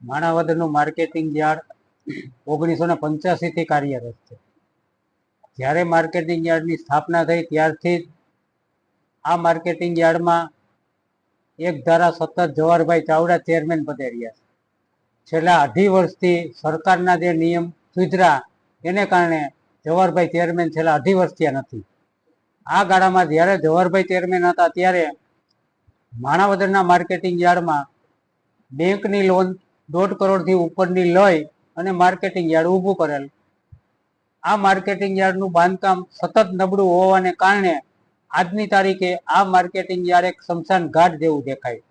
માણાવદરનું marketing yard 1985 થી કાર્યરત છે. જ્યારે માર્કેટિંગ યાર્ડની સ્થાપના થઈ ત્યારથી આ માર્કેટિંગ યાર્ડમાં એક ધારા સતત જવાહરભાઈ ચાવડા ચેરમેન પદે રહ્યા છે. છેલ્લા 2.5 વર્ષથી સરકારના જે નિયમ સુધરા એને કારણે જવાહરભાઈ ચેરમેન છેલ્લા 2.5 વર્ષ થયા નથી. આ ગાળામાં જ્યારે જવાહરભાઈ ચેરમેન હતા ત્યારે માણાવદરના માર્કેટિંગ યાર્ડમાં બેંકની લોન 1.5 કરોડથી ઉપરની લઈ અને માર્કેટિંગ યાર્ડ ઊભું કરેલ. આ માર્કેટિંગ યાર્ડનું બાંધકામ સતત નબળું હોવાને કારણે આજની તારીખે આ માર્કેટિંગ યાર્ડ એક સ્મશાન ઘાટ જેવું દેખાય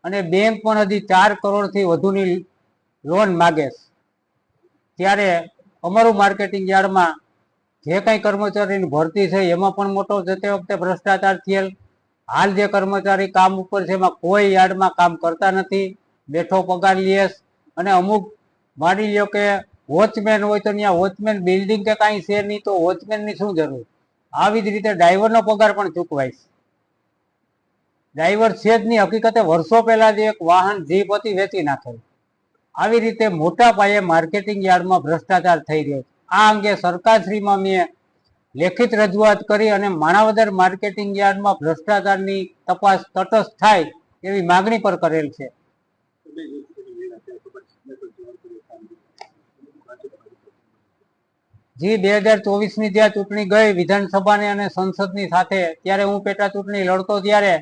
અને બેંક પણ હજી 4 કરોડથી વધુની લોન માગે છે. ત્યારે અમારું માર્કેટિંગ યાર્ડમાં જે કાંઈ કર્મચારીની ભરતી છે એમાં પણ મોટો જતે વખતે ભ્રષ્ટાચાર થયેલ. હાલ જે કર્મચારી કામ ઉપર છે એમાં કોઈ યાર્ડમાં કામ કરતા નથી, બેઠો પગાર લે અને અમુક માની લ્યો કે વોચમેન હોય તો ત્યાં વોચમેન બિલ્ડિંગ કે કાંઈ છે નહીં તો વોચમેનની શું જરૂર. આવી જ રીતે ડ્રાઈવરનો પગાર પણ ચૂકવાય છે. ડ્રાઈવર છે જ નહીં, હકીકતે વર્ષો પહેલા જે એક વાહન જીપ હતી વેચી નાખેલ. આવી રીતે મોટા પાયે માર્કેટિંગ યાર્ડમાં ભ્રષ્ટાચાર થઈ રહ્યો છે. આ અંગે સરકારશ્રીમાં મેં લેખિત રજૂઆત કરી અને માણાવદર માર્કેટિંગ યાર્ડમાં ભ્રષ્ટાચારની તપાસ તટસ્થ થાય એવી માગણી પર કરેલ છે. જી 2024ની જ્યાં ચૂંટણી ગઈ વિધાનસભાની અને સંસદની સાથે, ત્યારે હું પેટા ચૂંટણી લડતો ત્યારે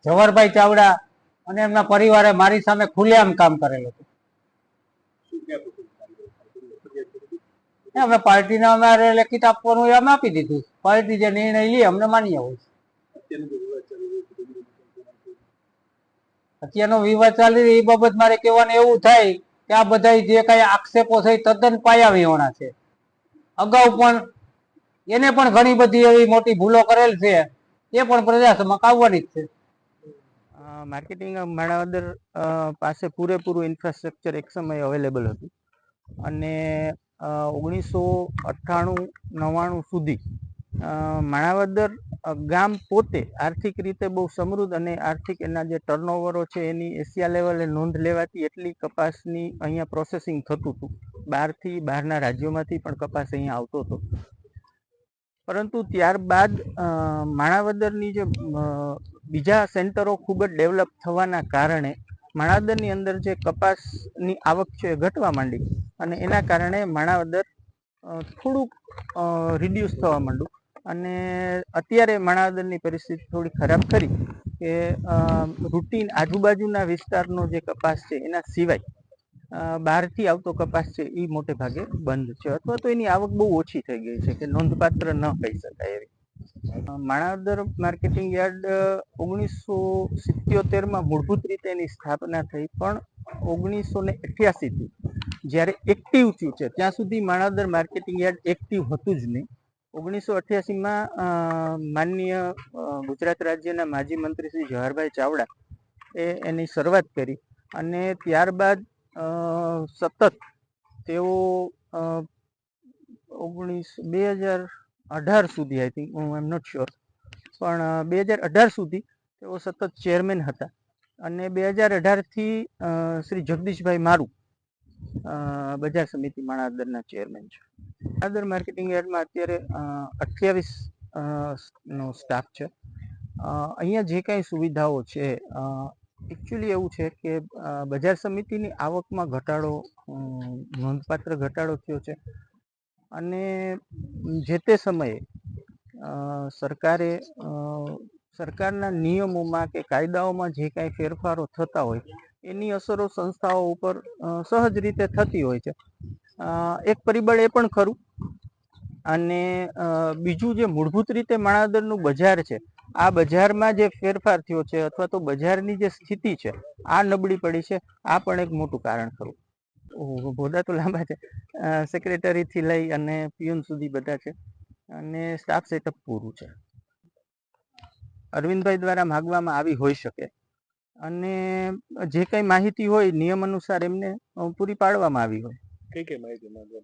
જવાહરભાઈ ચાવડા અને એમના પરિવારે મારી સામે ખુલ્લેઆમ કામ કરેલું હતું. અમે પાર્ટીને અમારે લેખિત આપવાનું એમ આપી દીધું. પાર્ટી જે નિર્ણય લે અમને માન્ય હોય. અત્યારનો વિવાદ ચાલી એ બાબત મારે કહેવાનું એવું થાય કે આ બધા જે કઈ આક્ષેપો છે તદ્દન પાયાવિહોણા છે. અગાઉ પણ એને પણ ઘણી બધી એવી મોટી ભૂલો કરેલ છે, એ પણ પ્રજા સમક્ષ આવવાની જ છે. માર્કેટિંગ માણાવદર પાસે પૂરેપૂરું ઇન્ફ્રાસ્ટ્રક્ચર એક સમયે અવેલેબલ હતું અને 1998-99 સુધી માણાવદર ગામ પોતે આર્થિક રીતે બહુ સમૃદ્ધ અને આર્થિક એના જે ટર્નઓવરો છે એની એશિયા લેવલે નોંધ લેવાતી એટલી કપાસની અહીંયા પ્રોસેસિંગ થતું હતું. બહારના રાજ્યોમાંથી પણ કપાસ અહીંયા આવતો હતો. પરંતુ ત્યારબાદ માણાવદરની જે બીજા સેન્ટરો ખૂબ જ ડેવલપ થવાના કારણે માણાવદરની અંદર જે કપાસની આવક છે એ ઘટવા માંડી અને એના કારણે માણાવદર થોડુંક રિડ્યુસ થવા માંડ્યું અને અત્યારે માણાવદરની પરિસ્થિતિ થોડી ખરાબ ખરી કે રૂટીન આજુબાજુના વિસ્તારનો જે કપાસ છે એના સિવાય બહારથી આવતો કપાસ છે એ મોટે ભાગે બંધ છે અથવા તો એની આવક બહુ ઓછી થઈ ગઈ છે કે નોંધપાત્ર ન કહી શકાય એવી. માણાવદર માર્કેટિંગ યાર્ડ 1977માં મૂળભૂત રીતે એની સ્થાપના થઈ, પણ 1988થી જ્યારે એક્ટિવ થયું છે ત્યાં સુધી માણાવદર માર્કેટિંગ યાર્ડ એક્ટિવ હતું જ નહીં. 1988માં માનનીય ગુજરાત રાજ્યના માજી મંત્રી શ્રી જવાહરભાઈ ચાવડા એની શરૂઆત કરી અને ત્યારબાદ સતત તેઓ 2018 સુધી આઈ થિંક હું એમ નોટ શ્યોર પણ 2018 સુધી તેઓ સતત ચેરમેન હતા અને 2018થી શ્રી જગદીશભાઈ મારુ બજાર સમિતિ માણાવદરના ચેરમેન છે. માણાવદર માર્કેટિંગ યાર્ડમાં અત્યારે 28 નો સ્ટાફ છે. અહીંયા જે કાંઈ સુવિધાઓ છે એકચ્યુઅલી એવું છે કે બજાર સમિતિની આવકમાં ઘટાડો, નોંધપાત્ર ઘટાડો થયો છે અને જે તે સમયે સરકારના નિયમોમાં કે કાયદાઓમાં જે કાંઈ ફેરફારો થતા હોય એની અસરો સંસ્થાઓ ઉપર સહજ રીતે થતી હોય છે. એક પરિબળ એ પણ ખરું અને બીજું જે મૂળભૂત રીતે માણાવદરનું બજાર છે આ બજારમાં જે ફેરફાર થયો છે અથવા તો બજારની જે સ્થિતિ છે આ નબળી પડી છે, આ પણ એક મોટું કારણ ખરું. હોદ્દા તો લાંબા છે, સેક્રેટરીથી લઈ અને પીએન સુધી બધા છે અને સ્ટાફ સેટઅપ પૂરું છે. અરવિંદભાઈ દ્વારા માગવામાં આવી હોઈ શકે અને જે કંઈ માહિતી હોય નિયમ અનુસાર એમને પૂરી પાડવામાં આવી હોય. કઈ કઈ માહિતી માંગવામાં